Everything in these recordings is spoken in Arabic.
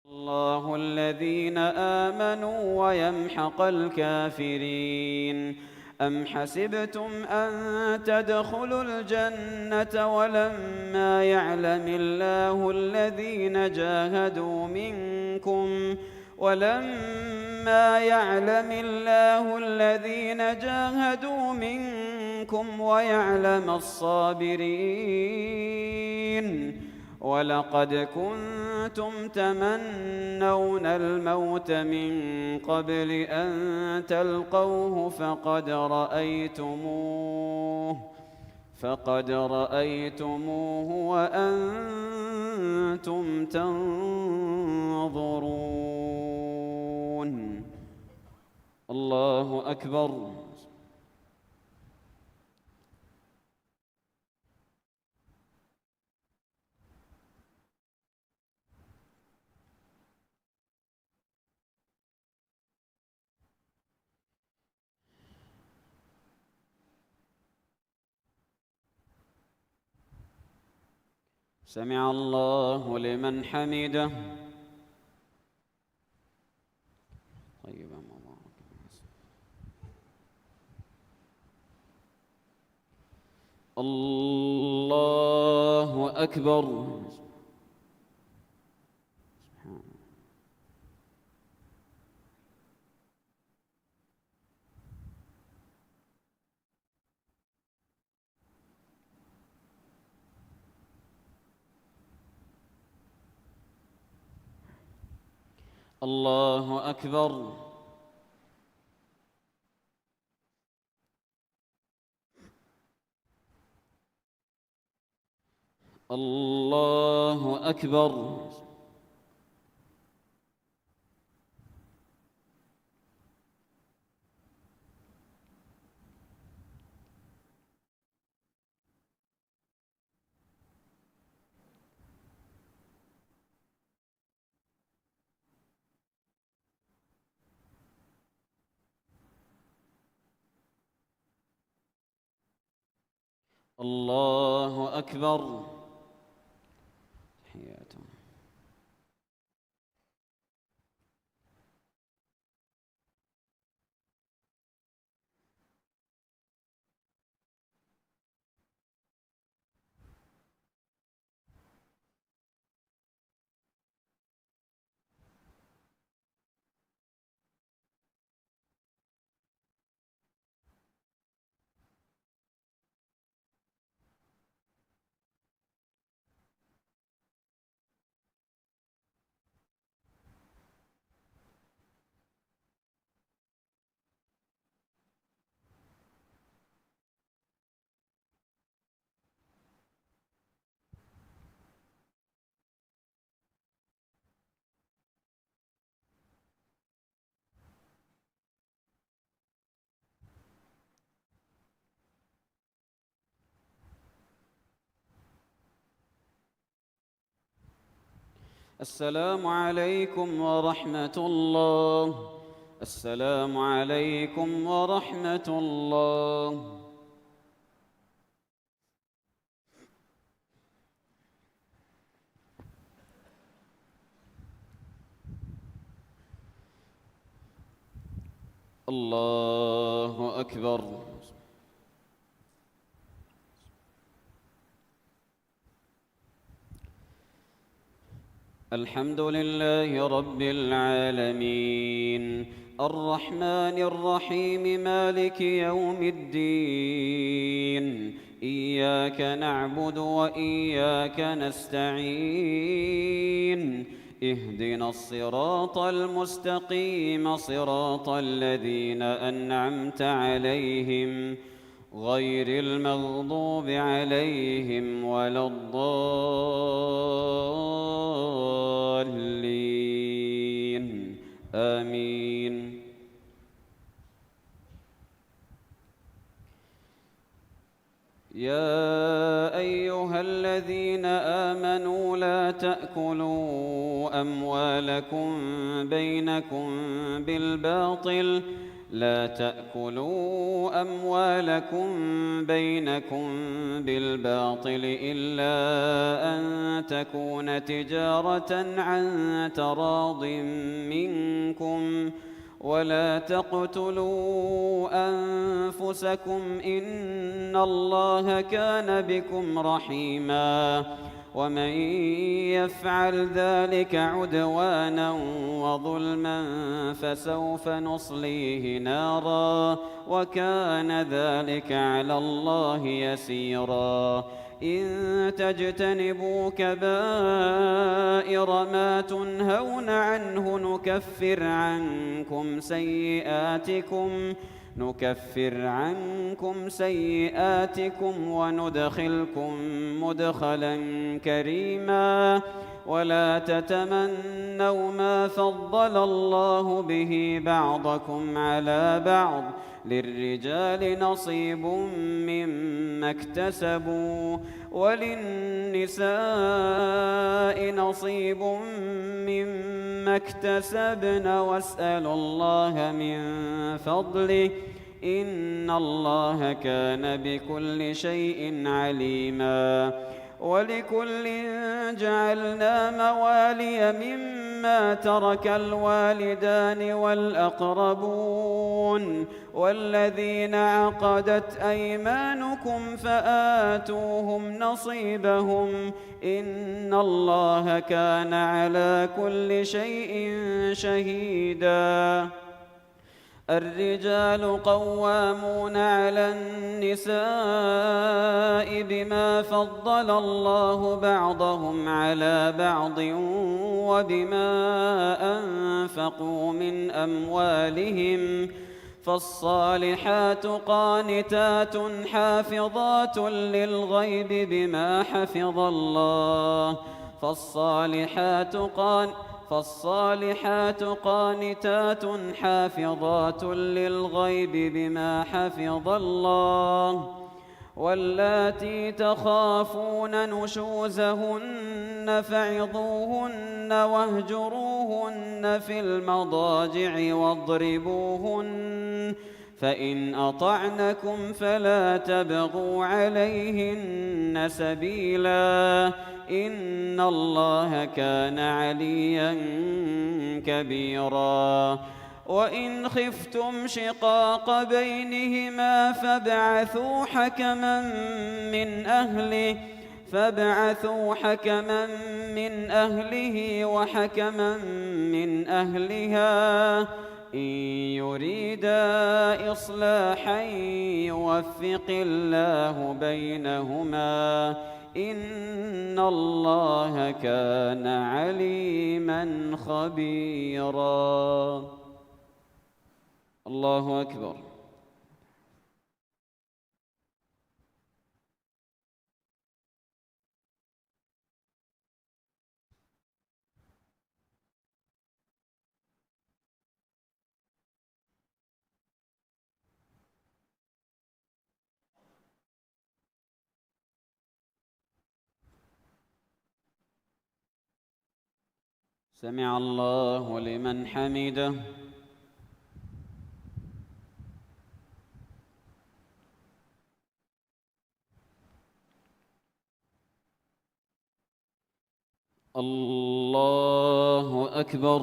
الله الذين آمنوا ويمحق الكافرين. أم حسبتم أن تدخلوا الجنة ولما يعلم الله الذين جاهدوا منكم ويعلم الصابرين. ولقد كنتم تمنون الموت من قبل أن تلقوه فقد رأيتموه وأنتم تنظرون. الله أكبر. سمع الله لمن حمده. طيب الله أكبر. الله أكبر. الله أكبر. الله أكبر. تحياتهم. السلام عليكم ورحمة الله. السلام عليكم ورحمة الله. الله أكبر. الحمد لله رب العالمين، الرحمن الرحيم، مالك يوم الدين. إياك نعبد وإياك نستعين. اهدنا الصراط المستقيم، صراط الذين أنعمت عليهم غير المغضوب عليهم ولا الضالين. آمين. يا أيها الذين آمنوا لا تأكلوا أموالكم بينكم بالباطل لا تأكلوا أموالكم بينكم بالباطل إلا أن تكون تجارة عن تراض منكم ولا تقتلوا أنفسكم إن الله كان بكم رحيما ومن يفعل ذلك عدوانا وظلما فسوف نصليه نارا وكان ذلك على الله يسيرا إن تجتنبوا كبائر ما تنهون عنه نكفر عنكم سيئاتكم وندخلكم مدخلا كريما ولا تتمنوا ما فضل الله به بعضكم على بعض للرجال نصيب مما اكتسبوا وللنساء نصيب مما اكتسبن واسألوا الله من فضله إن الله كان بكل شيء عليما ولكل جعلنا موالي مما ترك الوالدان والأقربون والذين عقدت أيمانكم فآتوهم نصيبهم إن الله كان على كل شيء شهيدا الرجال قوامون على النساء بما فضل الله بعضهم على بعض وبما أنفقوا من أموالهم فالصالحات قانتات حافظات للغيب بما حفظ الله فالصالحات قانتات حافظات للغيب بما حفظ الله واللاتي تخافون نشوزهن فعظوهن واهجروهن في المضاجع واضربوهن فإن أطعنكم فلا تبغوا عليهن سبيلا إن الله كان عليا كبيرا وإن خفتم شقاق بينهما فابعثوا حكما من أهله وحكما من أهلها إن يريدا إصلاحا يوفق الله بينهما إن الله كان عليما خبيرا الله أكبر سمع الله لمن حمده الله أكبر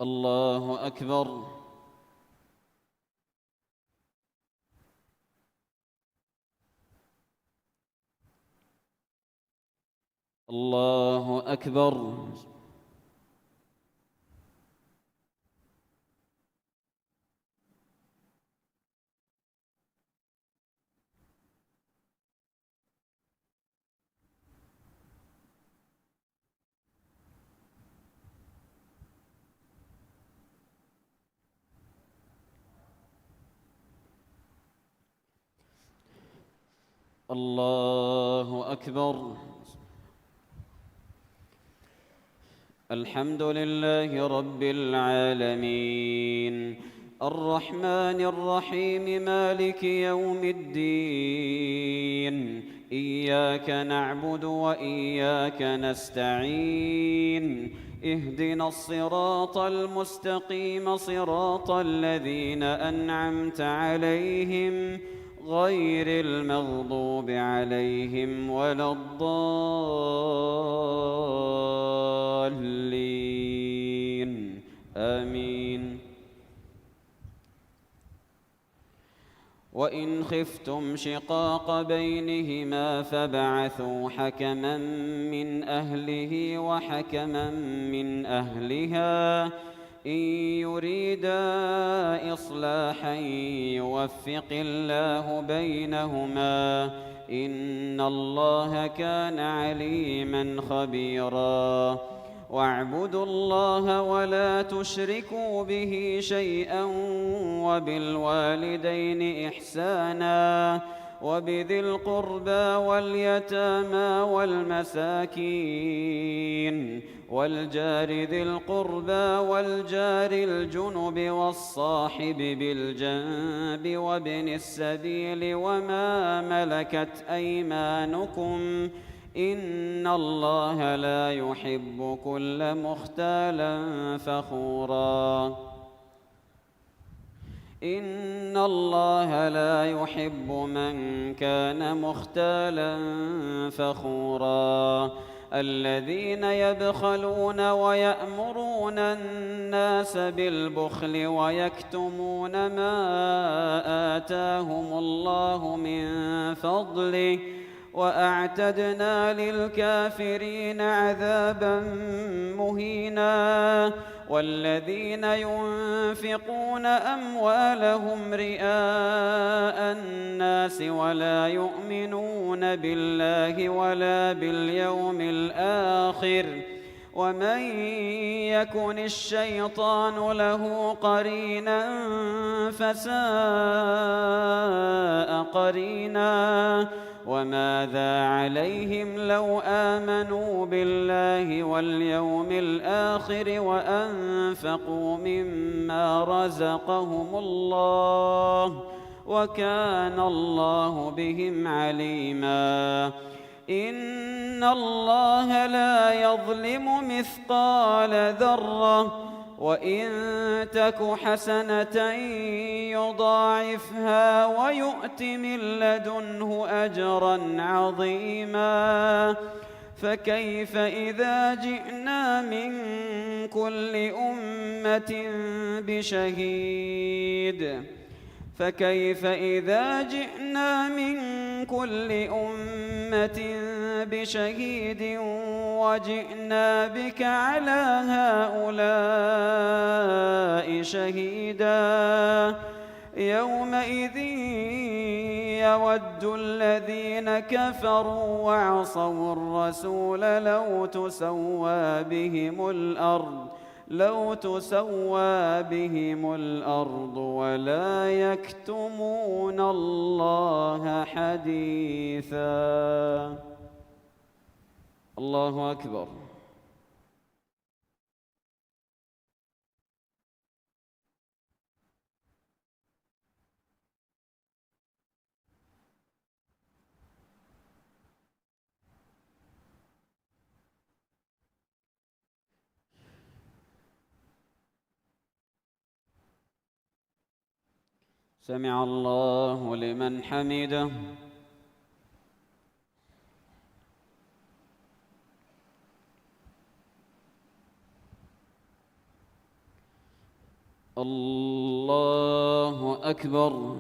الله أكبر الله أكبر الله أكبر. الحمد لله رب العالمين، الرحمن الرحيم، مالك يوم الدين. إياك نعبد وإياك نستعين، اهدنا الصراط المستقيم، صراط الذين أنعمت عليهم غير المغضوب عليهم ولا الضالين، آمين. وإن خفتم شقاق بينهما فابعثوا حكما من أهله وحكما من أهلها إن يريدا إصلاحا يوفق الله بينهما، إن الله كان عليما خبيرا. واعبدوا الله ولا تشركوا به شيئا، وبالوالدين إحسانا، وبذي القربى واليتامى والمساكين والجار ذي القربى والجار الجنب والصاحب بالجنب وابن السبيل وما ملكت أيمانكم، إن الله لا يحب كل مختال فخورا. إن الله لا يحب من كان مختالا فخورا. الذين يبخلون ويأمرون الناس بالبخل ويكتمون ما آتاهم الله من فضله، وأعتدنا للكافرين عذابا مهينا. والذين ينفقون أموالهم رئاء الناس ولا يؤمنون بالله ولا باليوم الآخر، ومن يكن الشيطان له قرينا فساء قرينا. وماذا عليهم لو آمنوا بالله واليوم الآخر وأنفقوا مما رزقهم الله، وكان الله بهم عليما. إن الله لا يظلم مثقال ذرة، وإن تك حسنة يضاعفها ويؤت من لدنه أجرا عظيما. فكيف إذا جئنا من كل أمة بشهيد فكيف إذا جئنا من كل أمة بشهيد وجئنا بك على هؤلاء شهيدا. يومئذ يود الذين كفروا وعصوا الرسول لو تسوى بهم الأرض ولا يكتمون الله حديثا. الله أكبر. سمع الله لمن حمده. الله أكبر.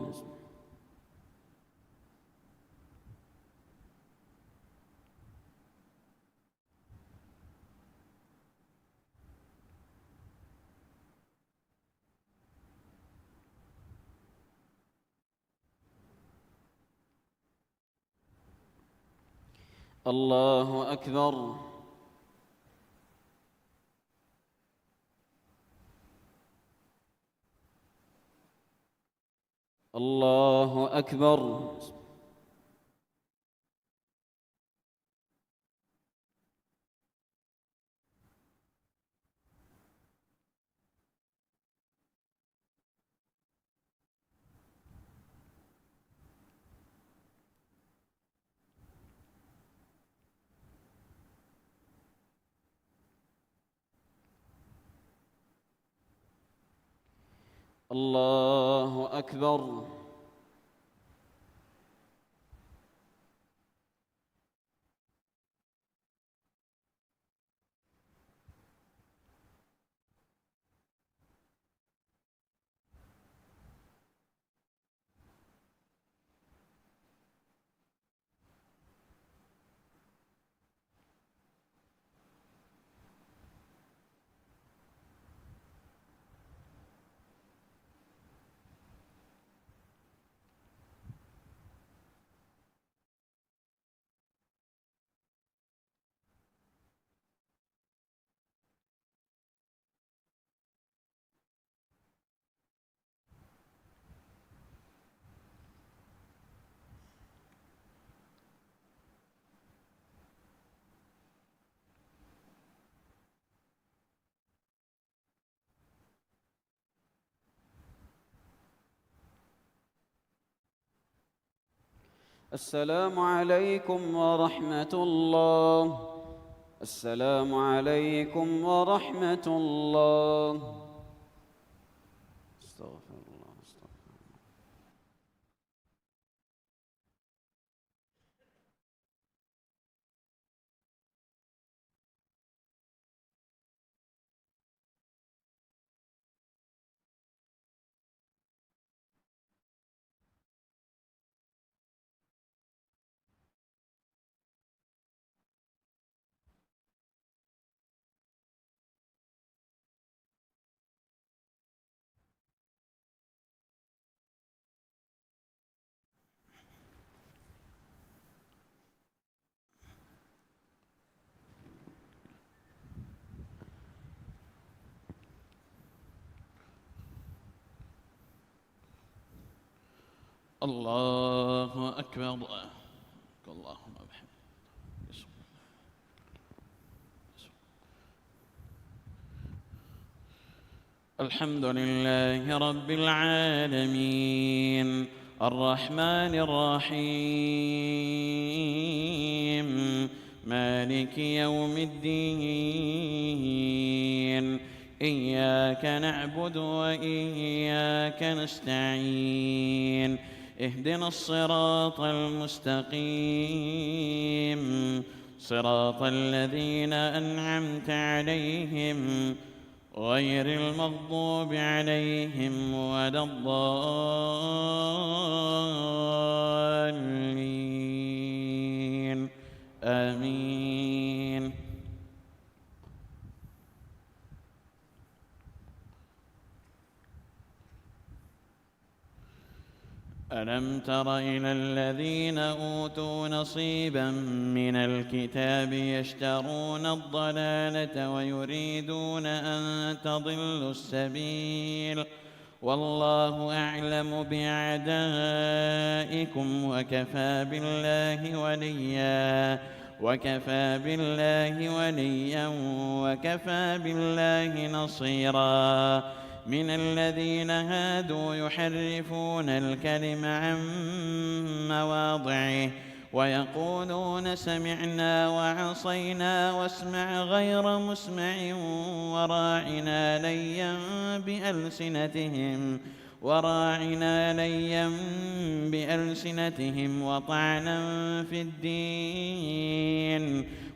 الله أكبر. الله أكبر. الله أكبر. السلام عليكم ورحمة الله. السلام عليكم ورحمة الله. استغفر الله استغفر الله. الله أكبر. اللهم بحمدك. الحمد لله رب العالمين الرحمن الرحيم مالك يوم الدين إياك نعبد وإياك نستعين اهدنا الصراط المستقيم صراط الذين أنعمت عليهم غير المغضوب عليهم ولا الضالين آمين. ألم تر إلى الذين أوتوا نصيبا من الكتاب يشترون الضلالة ويريدون أن تضلوا السبيل والله أعلم بأعدائكم وكفى بالله وليا وكفى بالله نصيرا. من الذين هادوا يحرفون الكلم عن مواضعه ويقولون سمعنا وعصينا واسمع غير مسمع وراعنا ليا بألسنتهم وطعنا في الدين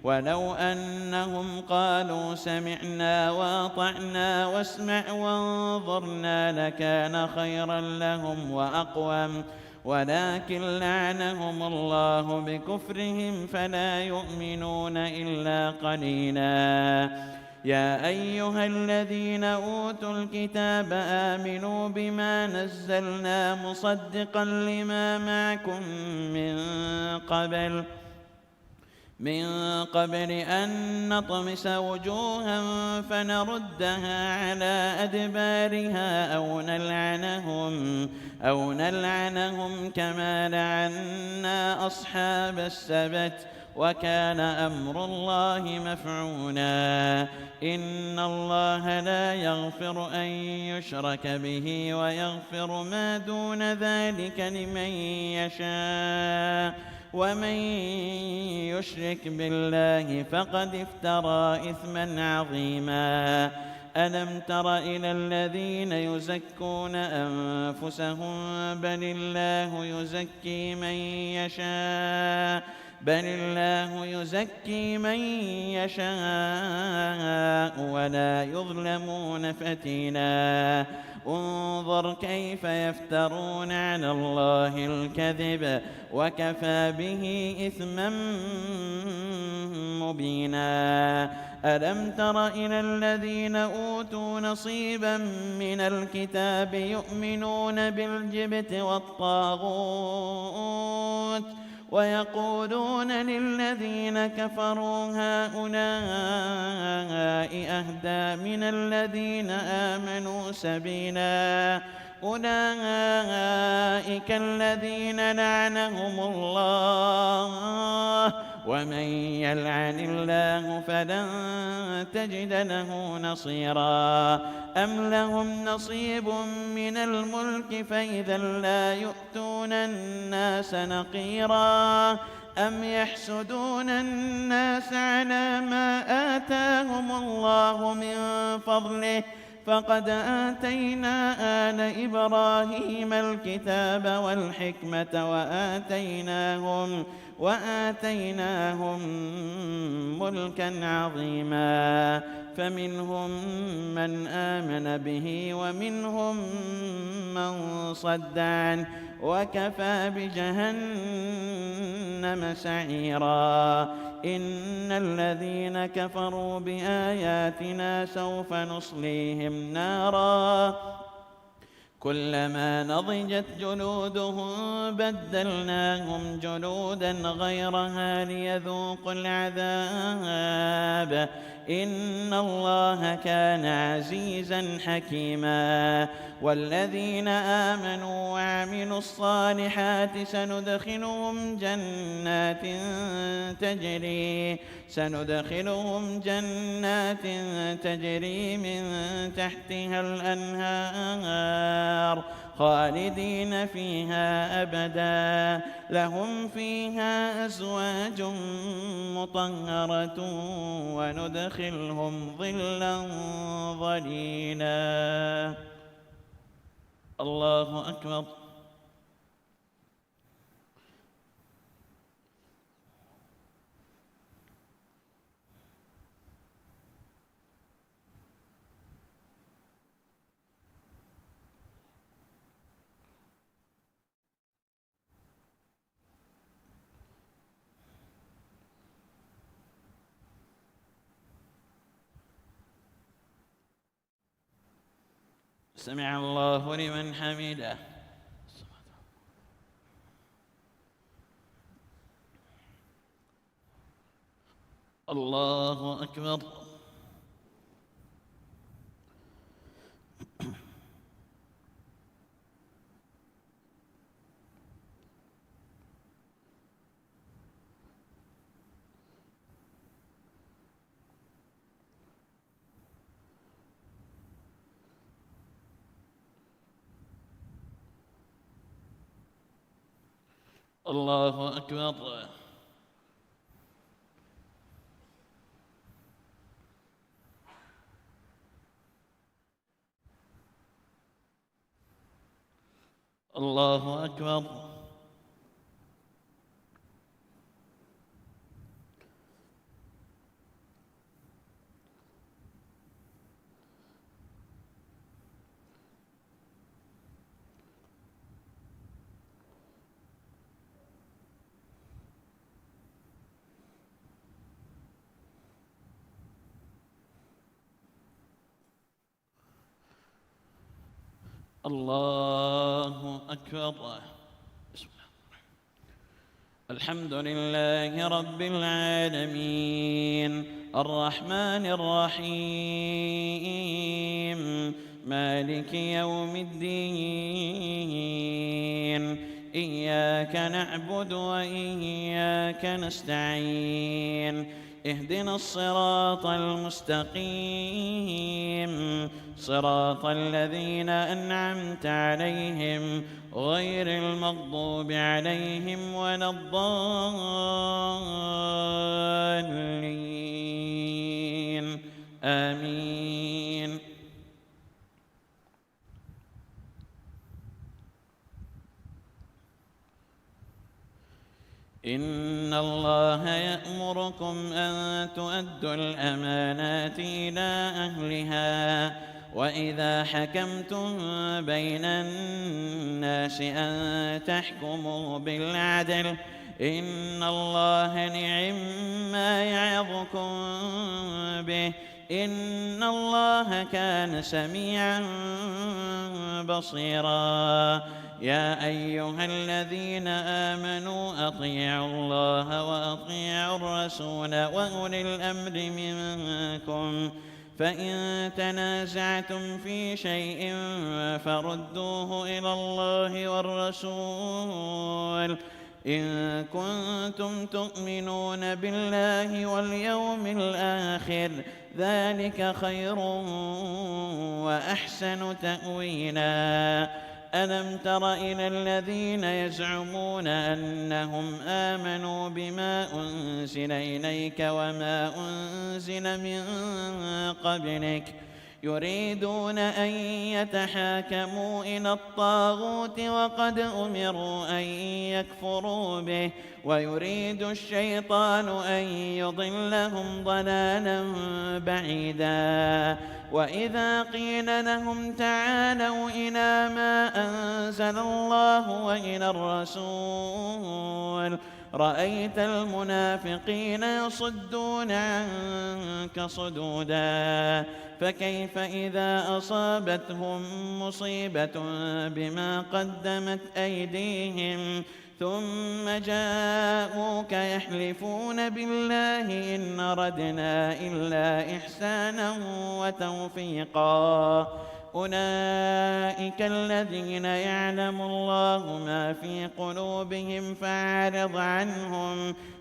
ولو أنهم قالوا سمعنا وأطعنا واسمع وانظرنا لكان خيرا لهم وأقوم ولكن لعنهم الله بكفرهم فلا يؤمنون إلا قليلا. يا أيها الذين أوتوا الكتاب آمنوا بما نزلنا مصدقا لما معكم من قبل أن نطمس وجوها فنردها على أدبارها أو نلعنهم كما لعنا أصحاب السبت وكان أمر الله مفعولا. إن الله لا يغفر أن يشرك به ويغفر ما دون ذلك لمن يشاء ومن يشرك بالله فقد افترى إثما عظيما. ألم تر إلى الذين يزكون أنفسهم بل الله يزكي من يشاء ولا يظلمون فتيلا. انظر كيف يفترون على الله الكذب وكفى به إثما مبينا. ألم تر إلى الذين أوتوا نصيبا من الكتاب يؤمنون بالجبت والطاغوت ويقولون للذين كفروا هؤلاء أهدى من الذين آمنوا سبيلا. أولئك الذين لعنهم الله ومن يلعن الله فلن تجد له نصيرا. أم لهم نصيب من الملك فإذا لا يؤتون الناس نقيرا. أم يحسدون الناس على ما آتاهم الله من فضله فقد آتينا آل إبراهيم الكتاب والحكمة وآتيناهم ملكا عظيما. فمنهم من آمن به ومنهم من صد عنه وكفى بجهنم سعيرا. إن الذين كفروا بآياتنا سوف نصليهم نارا كلما نضجت جلودهم بدلناهم جلودا غيرها ليذوقوا العذاب إن الله كان عزيزا حكيما. والذين آمنوا وعملوا الصالحات سندخلهم جنات تجري من تحتها الأنهار خالدين فيها أبدا لهم فيها أزواج مطهرة وندخلهم ظلا ظليلا. الله أكبر. سمع الله لمن حمده. الله أكبر. الله أكبر. الله أكبر. الله أكبر. الحمد لله رب العالمين الرحمن الرحيم مالك يوم الدين إياك نعبد وإياك نستعين اهدنا الصراط المستقيم صراط الذين أنعمت عليهم غير المغضوب عليهم ولا الضالين آمين. إن الله يأمركم أن تؤدوا الأمانات إلى أهلها وإذا حكمتم بين الناس أن تحكموا بالعدل إن الله نعم يعظكم به إن الله كان سميعا بصيرا. يا أيها الذين آمنوا أطيعوا الله وأطيعوا الرسول وأولي الأمر منكم فإن تنازعتم في شيء فردوه إلى الله والرسول إن كنتم تؤمنون بالله واليوم الآخر ذلك خير وأحسن تأويلا. ألم تر إلى الذين يزعمون أنهم آمنوا بما أنزل إليك وما أنزل من قبلك يريدون أن يتحاكموا إلى الطاغوت وقد أمروا أن يكفروا به ويريد الشيطان أن يضلهم ضلالا بعيدا. وإذا قيل لهم تعالوا إلى ما أنزل الله وإلى الرسول رأيت المنافقين يصدون عنك صدودا. فكيف إذا أصابتهم مصيبة بما قدمت أيديهم ثم جاءوك يحلفون بالله إن أردنا إلا إحسانا وتوفيقا أولئك الذين يعلم الله ما في قلوبهم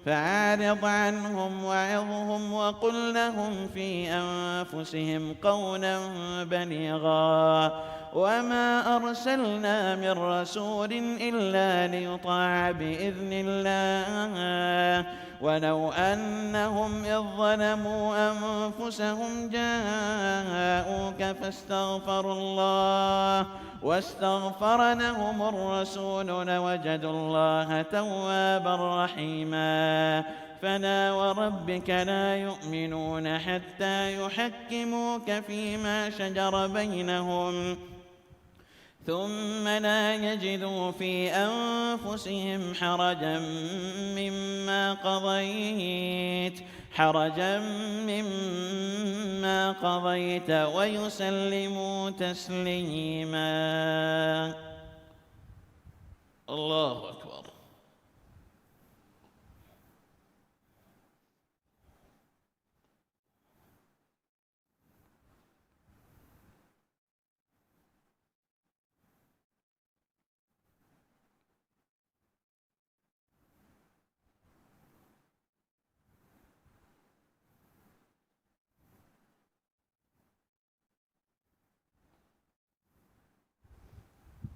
فأعرض عنهم وعظهم وقل لهم في أنفسهم قولا بليغا. وما أرسلنا من رسول إلا ليطاع بإذن الله ولو أنهم إذ ظلموا أنفسهم جاءوك فاستغفروا الله واستغفر لهم الرسول لوجدوا الله توابا رحيما. فلا وربك لا يؤمنون حتى يحكموك فيما شجر بينهم ثم لا يجدوا في أنفسهم حرجا مما قضيت ويسلموا تسليما. الله أكبر.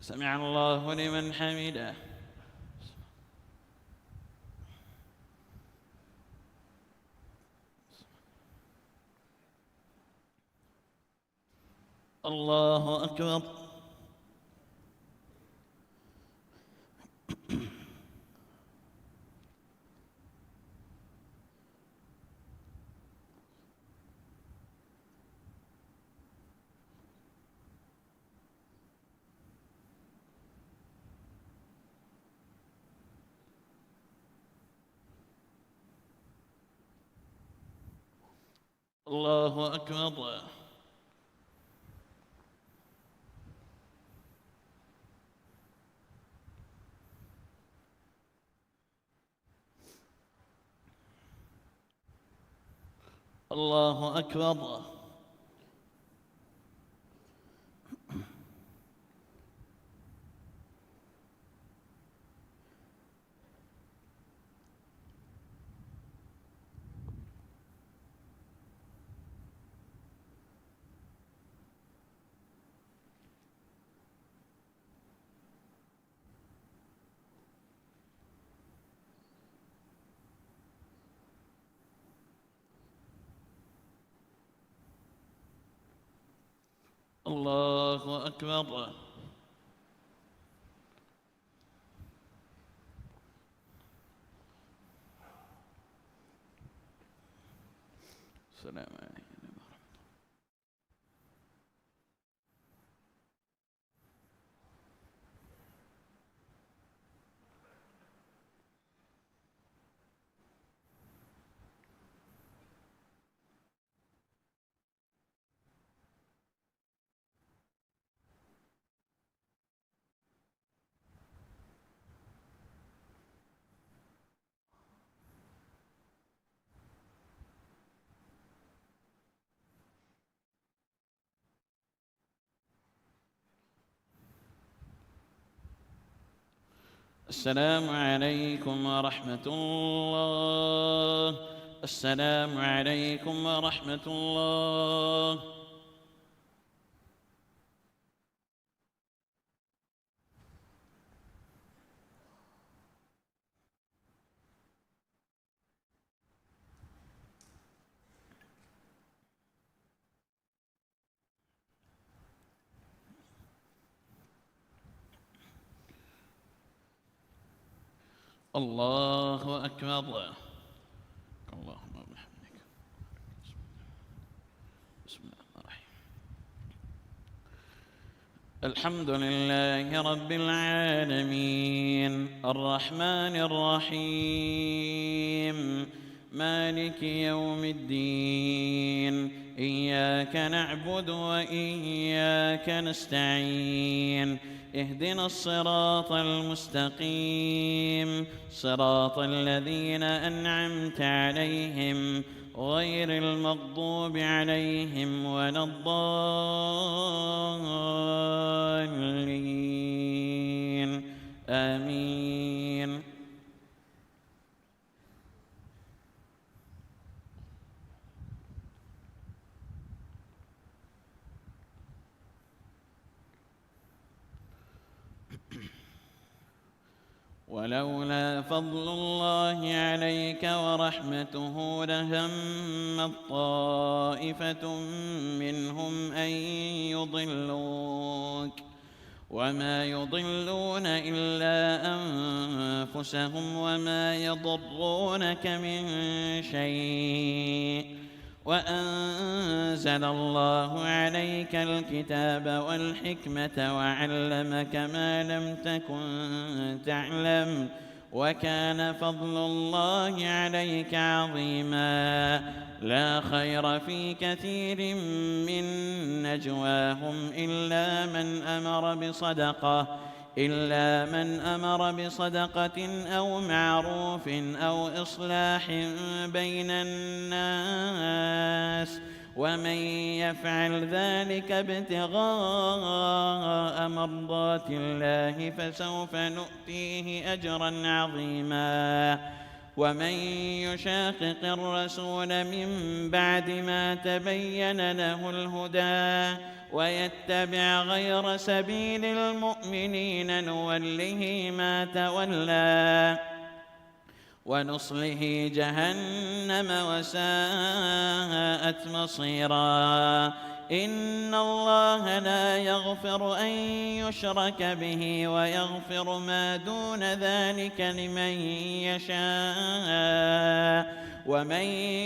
سمع الله لمن حمده. الله أكبر. الله أكبر. الله أكبر. الله أكبر. السلام عليكم. السلام عليكم ورحمة الله. السلام عليكم ورحمة الله. الله أكبر. اللهم وبحمدك. بسم الله الرحمن الرحيم. الحمد لله رب العالمين الرحمن الرحيم مالك يوم الدين إياك نعبد وإياك نستعين اهدنا الصراط المستقيم صراط الذين أنعمت عليهم غير المغضوب عليهم ولا الضالين آمين. ولولا فضل الله عليك ورحمته لهمت طائفة منهم أن يضلوك وما يضلون إلا أنفسهم وما يضرونك من شيء وأنزل الله عليك الكتاب والحكمة وعلمك ما لم تكن تعلم وكان فضل الله عليك عظيما. لا خير في كثير من نجواهم إلا من أمر بصدقة أو معروف أو إصلاح بين الناس ومن يفعل ذلك ابتغاء مرضات الله فسوف نؤتيه أجرا عظيما. ومن يشاقق الرسول من بعد ما تبين له الهدى ويتبع غير سبيل المؤمنين نوله ما تولى ونصله جهنم وساءت مصيرا. إن الله لا يغفر أن يشرك به ويغفر ما دون ذلك لمن يشاء ومن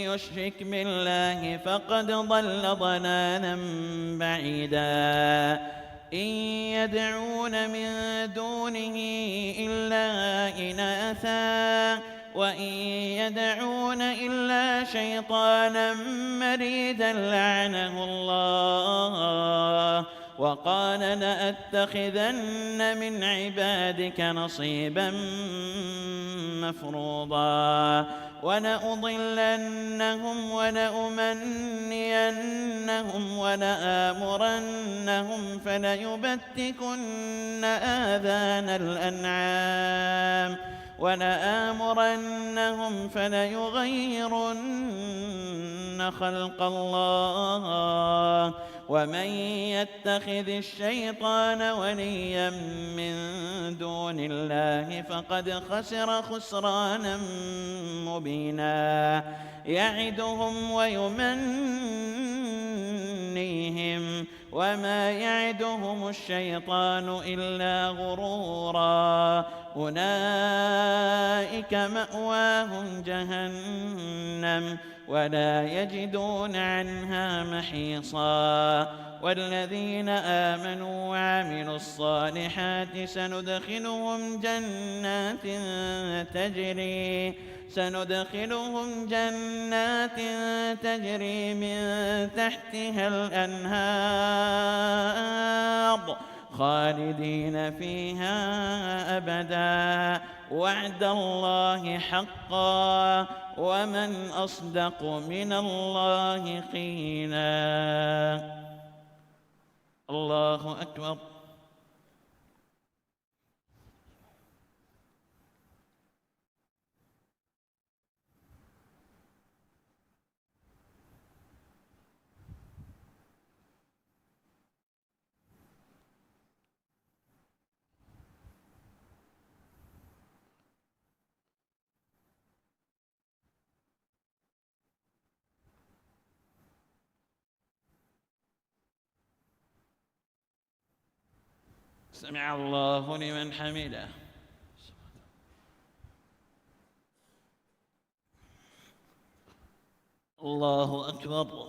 يشرك بالله فقد ضل ضلالا بعيدا. إن يدعون من دونه إلا إناثا وإن يدعون إلا شيطانا مريدا لعنه الله وقال لأتخذن من عبادك نصيبا مفروضا ولأضلنهم ولأمنينهم ولآمرنهم فليبتكن آذان الأنعام ولآمرنهم فليغيرن خلق الله ومن يتخذ الشيطان وليا من دون الله فقد خسر خسرانا مبينا. يعدهم ويمنيهم وما يعدهم الشيطان إلا غرورا أولئك مأواهم جهنم ولا يجدون عنها محيصا والذين آمنوا وعملوا الصالحات سندخلهم جنات تجري من تحتها الأنهار خالدين فيها أبدا وعد الله حقا ومن أصدق من الله قيلا. الله أكبر. سمع الله لمن حمده. الله أكبر.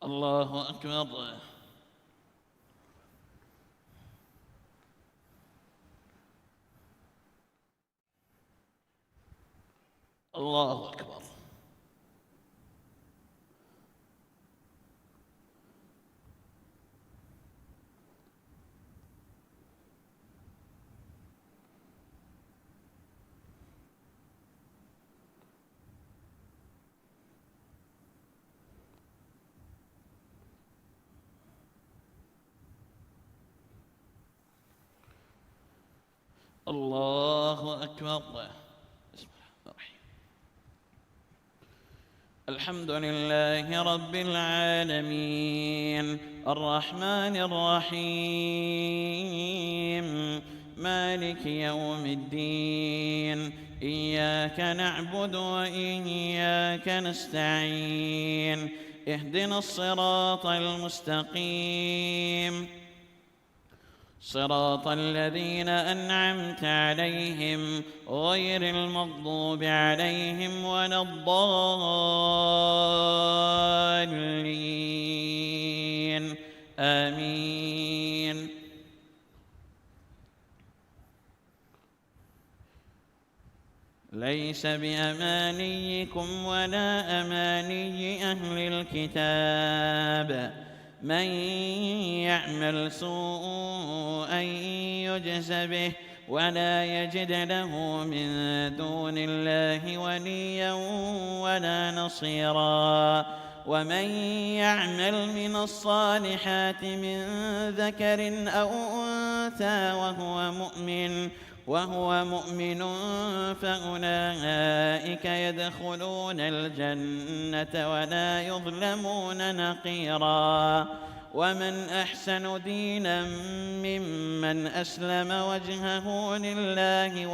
الله أكبر. الله أكبر. الله أكبر. بسم الله الرحمن الرحيم. الحمد لله رب العالمين الرحمن الرحيم مالك يوم الدين إياك نعبد وإياك نستعين اهدنا الصراط المستقيم صراط الذين أنعمت عليهم غير المغضوب عليهم ولا الضالين آمين. ليس بأمانيكم ولا أماني أهل الكتاب من يعمل سوءا يجز به ولا يجد له من دون الله وليا ولا نصيرا ومن يعمل من الصالحات من ذكر أو أنثى وهو مؤمن فأولئك يدخلون الجنة ولا يظلمون نقيرا ومن أحسن دينا ممن أسلم وجهه لله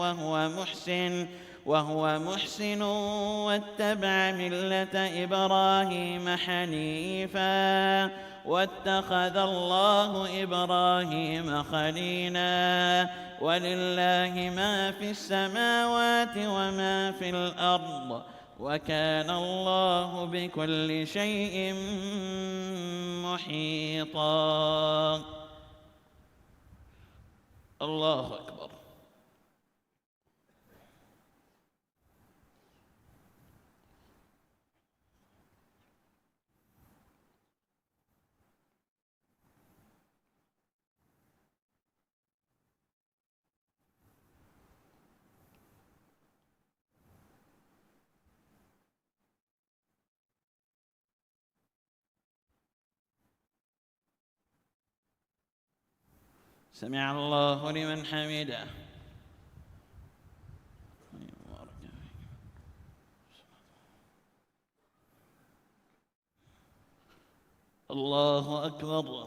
وهو محسن واتبع ملة إبراهيم حنيفا واتخذ الله إبراهيم خليلا ولله ما في السماوات وما في الأرض وكان الله بكل شيء محيطا. الله أكبر. سمع الله لمن حمده. الله أكبر.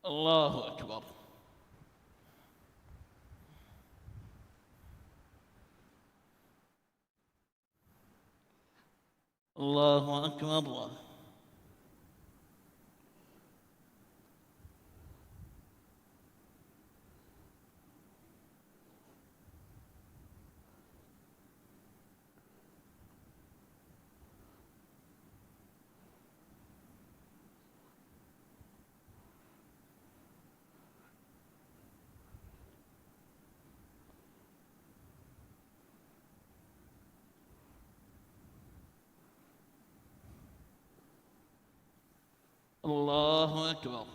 الله أكبر. الله أكبر. الله أكبر.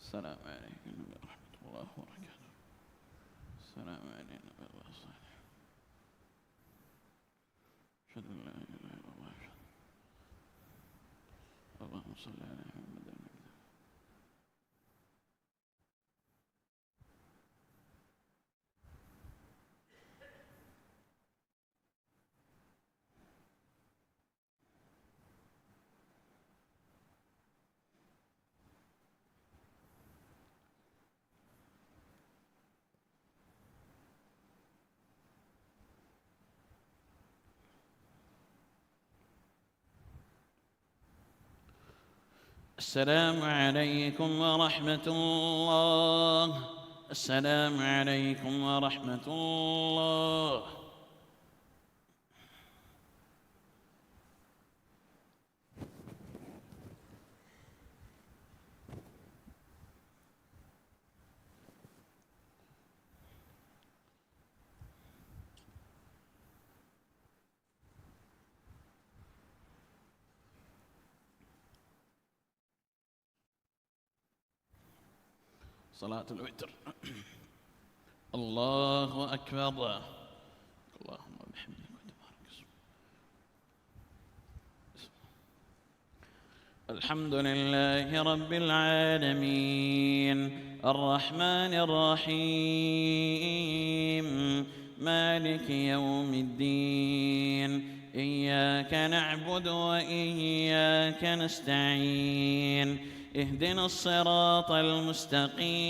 السلام عليكم ورحمة الله وبركاته. السلام علينا وعلى الصالحين. أشهد أن لا إله إلا الله. اللهم صل على محمد. السلام عليكم ورحمة الله. السلام عليكم ورحمة الله. صلاة الوتر. الله أكبر. اللهم بحمدك وتبارك اسمك. الحمد لله رب العالمين الرحمن الرحيم مالك يوم الدين إياك نعبد وإياك نستعين اهدنا الصراط المستقيم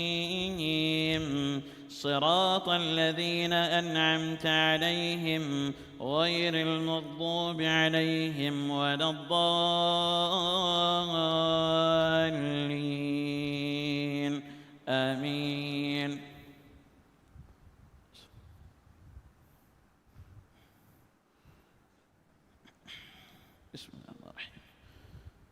صراط الذين أنعمت عليهم غير المغضوب عليهم ولا الضالين آمين. بسم الله الرحمن الرحيم.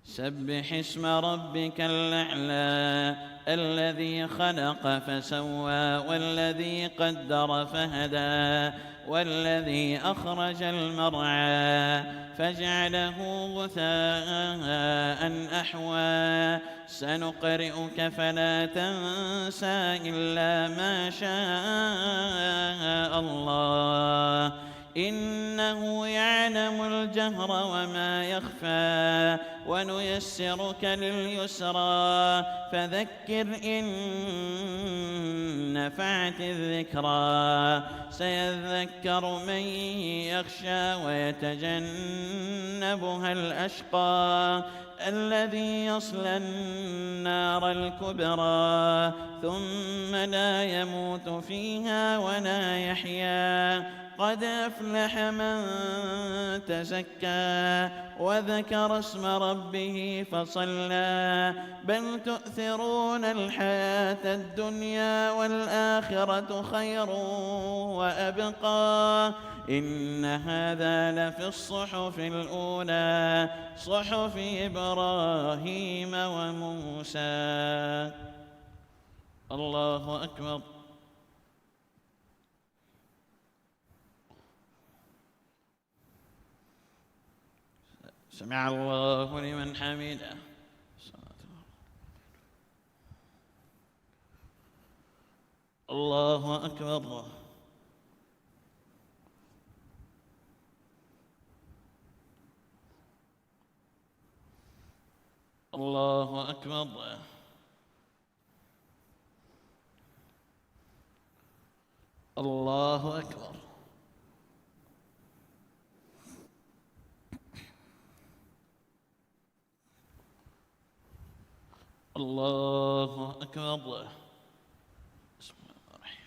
سبح اسم ربك الأعلى الذي خلق فسوى والذي قدر فهدى والذي أخرج المرعى فجعله غثاء أحوى سنقرئك فلا تنسى إلا ما شاء الله إنه يعلم الجهر وما يخفى ونيسرك لليسرى فذكر إن نفعت الذكرى سيذكر من يخشى ويتجنبها الأشقى الذي يصلى النار الكبرى ثم لا يموت فيها ولا يحيا قد أفلح من تزكى وذكر اسم ربه فصلى بل تؤثرون الحياة الدنيا والآخرة خير وأبقى إن هذا لفي الصحف الأولى صحف إبراهيم وموسى. الله أكبر. سمع الله لمن حمده. الله أكبر. الله أكبر. الله أكبر. الله أكبر. بسم الله الرحمن الرحيم.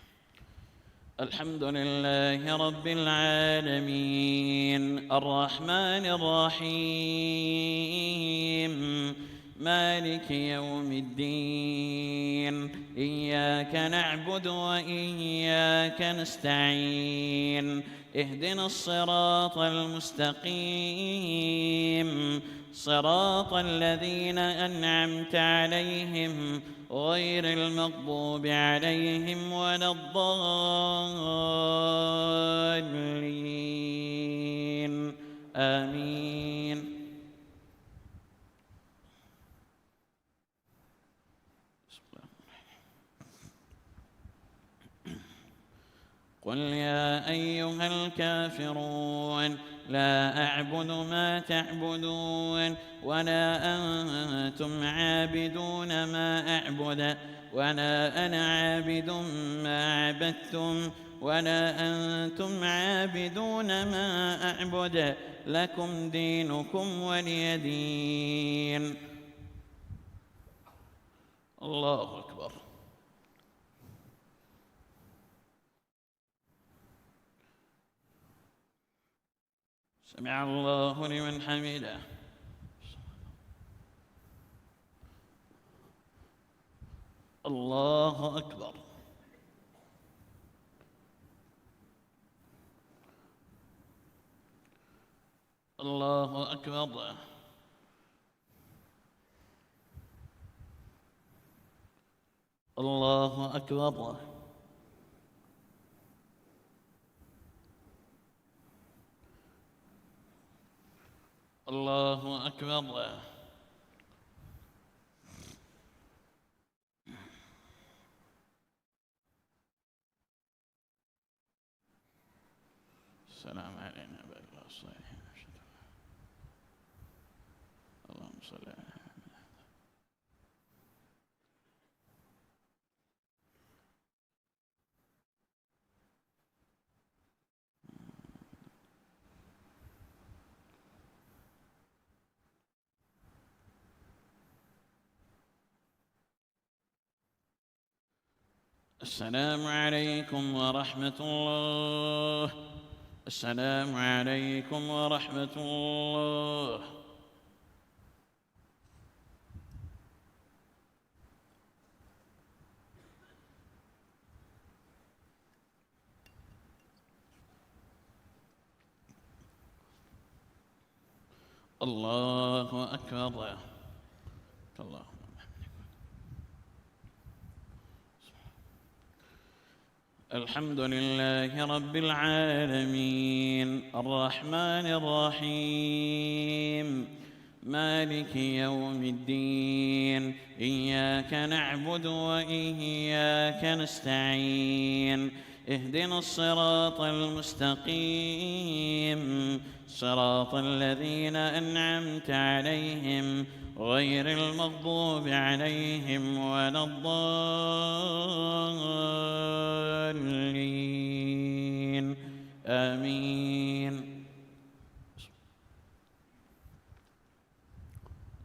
الحمد لله رب العالمين الرحمن الرحيم مالك يوم الدين إياك نعبد وإياك نستعين اهدنا الصراط المستقيم صراط الذين أنعمت عليهم غير المغضوب عليهم ولا الضالين آمين. قل يا أيها الكافرون لا أعبد ما تعبدون ولا أنتم عابدون ما أعبد ولا أنا عابد ما عبدتم ولا أنتم عابدون ما أعبد لكم دينكم ولي دين. الله أكبر. سمع الله لمن حمده. الله أكبر. الله أكبر. الله أكبر. الله أكبر. السلام علينا بعد الصالحين. اللهم صل على محمد. السلام عليكم ورحمة الله. السلام عليكم ورحمة الله. الله أكبر. الله. الحمد لله رب العالمين الرحمن الرحيم مالك يوم الدين إياك نعبد وإياك نستعين اهدنا الصراط المستقيم صراط الذين أنعمت عليهم غير المغضوب عليهم ولا الضالين آمين.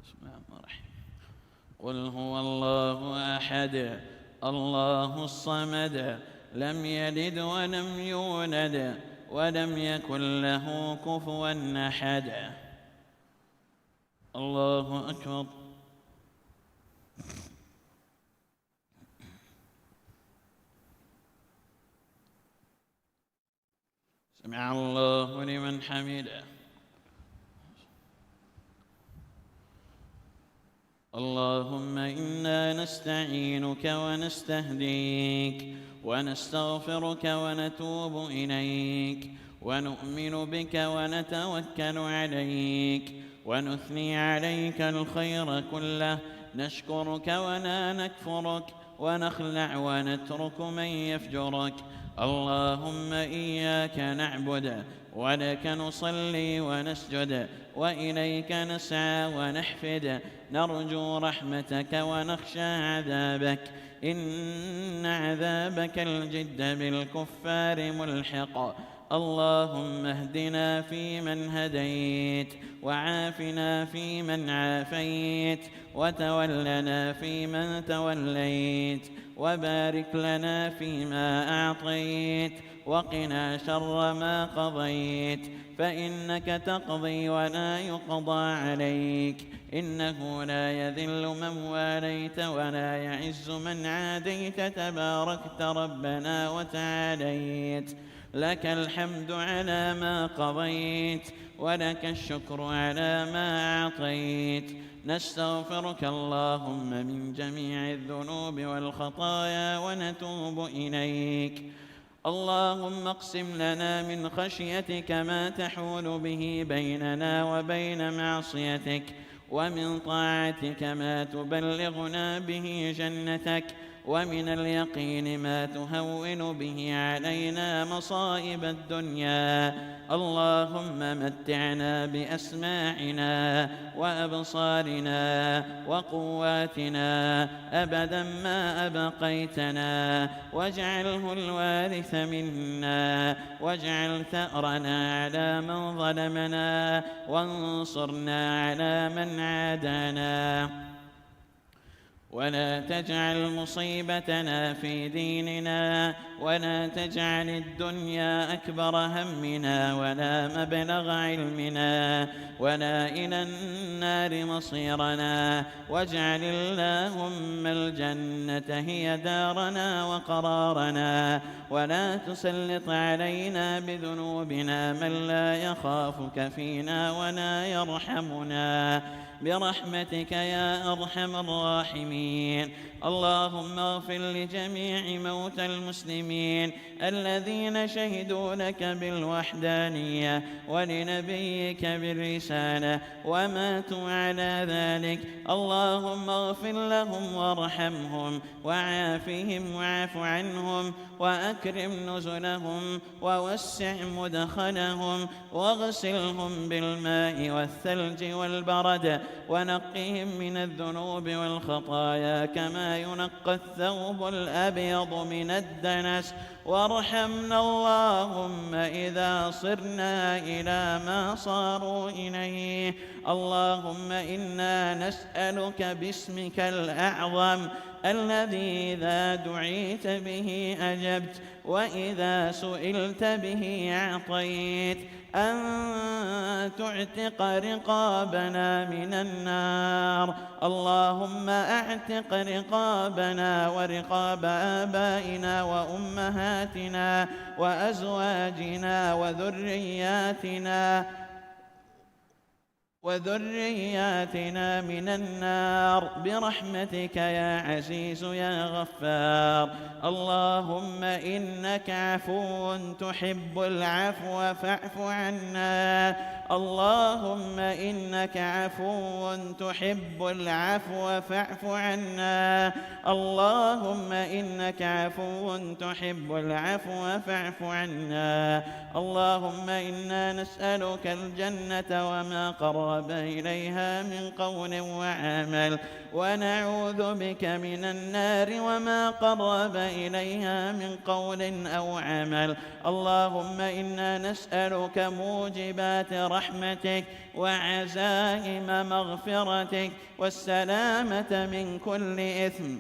بسم الله الرحمن الرحيم. قل هو الله أحد الله الصمد لم يلد ولم يولد ولم يكن له كفوا أحد. الله أكبر. سمع الله لمن حمده. اللهم إنا نستعينك ونستهديك ونستغفرك ونتوب إليك ونؤمن بك ونتوكل عليك ونثني عليك الخير كله نشكرك ولا نكفرك ونخلع ونترك من يفجرك. اللهم إياك نعبد ولك نصلي ونسجد وإليك نسعى ونحفد، نرجو رحمتك ونخشى عذابك، إن عذابك الجد بالكفار ملحق. اللهم اهدنا فيمن هديت، وعافنا فيمن عافيت، وتولنا فيمن توليت، وبارك لنا فيما أعطيت، وقنا شر ما قضيت، فإنك تقضي ولا يقضى عليك، إنه لا يذل من واليت ولا يعز من عاديت، تباركت ربنا وتعاليت. لك الحمد على ما قضيت، ولك الشكر على ما أعطيت. نستغفرك اللهم من جميع الذنوب والخطايا ونتوب إليك. اللهم اقسم لنا من خشيتك ما تحول به بيننا وبين معصيتك، ومن طاعتك ما تبلغنا به جنتك، ومن اليقين ما تهون به علينا مصائب الدنيا. اللهم متعنا بأسماعنا وأبصارنا وقواتنا أبدا ما أبقيتنا، واجعله الوارث منا، واجعل ثأرنا على من ظلمنا، وانصرنا على من عادانا، ولا تجعل مصيبتنا في ديننا، ولا تجعل الدنيا أكبر همنا، ولا مبلغ علمنا، ولا إلى النار مصيرنا، واجعل اللهم الجنة هي دارنا وقرارنا، ولا تسلط علينا بذنوبنا من لا يخافك فينا ولا يرحمنا، برحمتك يا أرحم الراحمين. اللهم اغفر لجميع موتى المسلمين الذين شهدوا لك بالوحدانية ولنبيك بالرسالة وماتوا على ذلك. اللهم اغفر لهم وارحمهم وعافهم واعف عنهم وأكرم نزلهم ووسع مدخلهم واغسلهم بالماء والثلج والبرد، ونقهم من الذنوب والخطايا كما ينقى الثوب الأبيض من الدنس. وارحمنا اللهم إذا صرنا إلى ما صاروا إليه. اللهم إنا نسألك باسمك الأعظم الذي إذا دعيت به أجبت، وإذا سئلت به أعطيت، أن تعتق رقابنا من النار. اللهم أعتق رقابنا ورقاب آبائنا وأمهاتنا وأزواجنا وذرياتنا من النار برحمتك يا عزيز يا غفار. اللهم إنك عفو تحب العفو فاعف عنا. اللهم إنك عفو تحب العفو فاعف عنا. اللهم إنك عفو تحب العفو فاعف عنا. اللهم إنا نسألك الجنة وما قرب إليها من قول وعمل، ونعوذ بك من النار وما قرب إليها من قول أو عمل. اللهم إنا نسألك موجبات رحمتك وعزائم مغفرتك والسلامة من كل إثم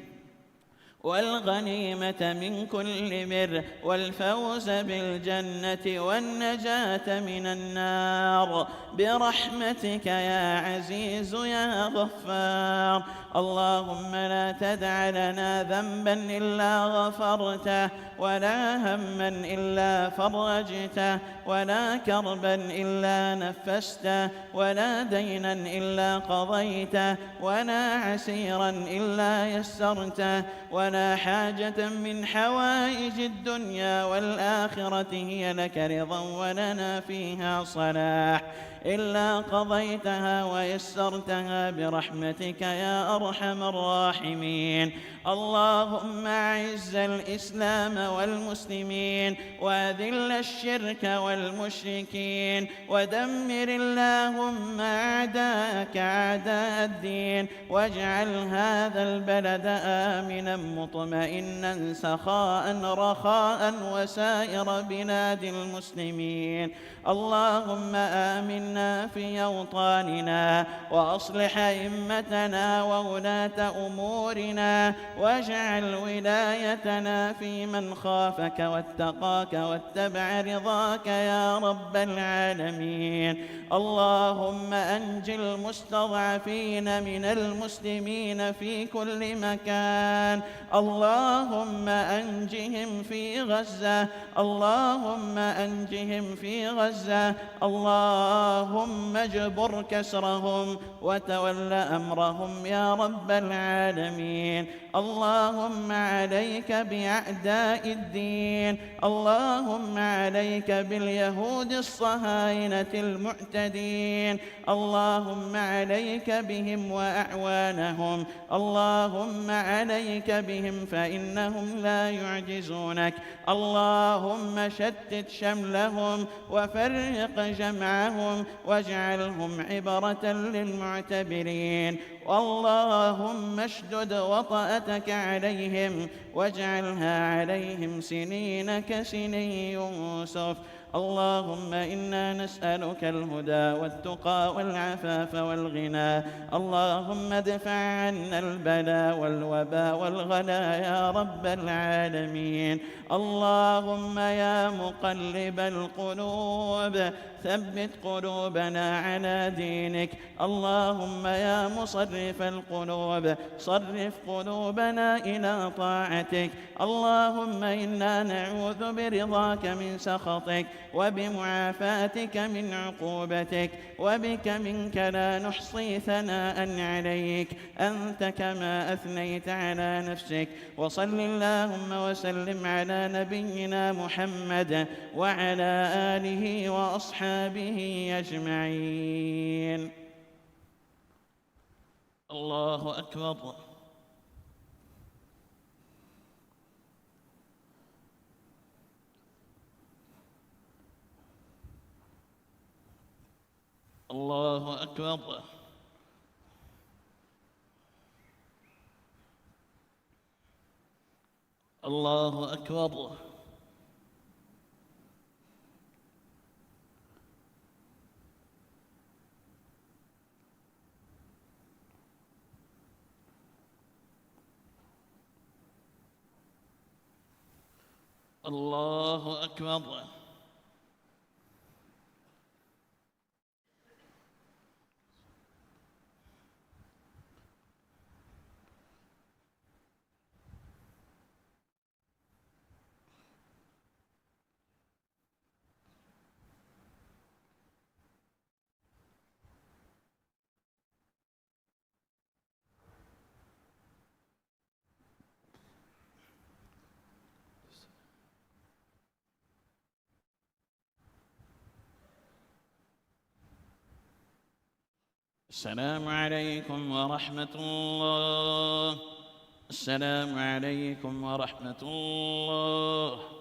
والغنيمة من كل بر والفوز بالجنة والنجاة من النار برحمتك يا عزيز يا غفار. اللهم لا تدع لنا ذنبا إلا غفرته، ولا هما إلا فرجته، ولا كربا إلا نفسته، ولا دينا إلا قضيته، ولا عسيرا إلا يسرته، ولا لنا حاجة من حوائج الدنيا والآخرة هي لك رضا ولنا فيها صلاح إلا قضيتها ويسرتها برحمتك يا أرحم الراحمين. اللهم أعز الإسلام والمسلمين وأذل الشرك والمشركين ودمر اللهم أعداءك أعداء الدين واجعل هذا البلد آمنا مطمئنا سخاء رخاء وسائر بلاد المسلمين. اللهم آمنا في أوطاننا وأصلح أئمتنا وولاة أمورنا واجعل ولايتنا في من خافك واتقاك واتبع رضاك يا رب العالمين. اللهم أنج المستضعفين من المسلمين في كل مكان. اللهم أنجهم في غزة. اللهم أنجهم في غزة. اللهم اجبر كسرهم وتول أمرهم يا رب العالمين. اللهم عليك بأعداء الدين. اللهم عليك باليهود الصهاينة المعتدين. اللهم عليك بهم وأعوانهم. اللهم عليك بهم فإنهم لا يعجزونك. اللهم شتت شملهم وفرق جمعهم واجعلهم عبرة للمعتبرين. اللهم اشدد وطأتك عليهم واجعلها عليهم سنين كسني يوسف. اللهم إنا نسألك الهدى والتقى والعفاف والغنى. اللهم ادفع عنا البلاء والوباء والغلا يا رب العالمين. اللهم يا مقلب القلوب ثبت قلوبنا على دينك. اللهم يا مصرف القلوب صرف قلوبنا إلى طاعتك. اللهم إنا نعوذ برضاك من سخطك وبمعافاتك من عقوبتك وبك منك لا نحصي ثناء عليك أنت كما أثنيت على نفسك. وصل اللهم وسلم على نبينا محمد وعلى آله وأصحابه أجمعين. الله أكبر. الله أكبر. الله أكبر. الله أكبر. السلام عليكم ورحمة الله. السلام عليكم ورحمة الله.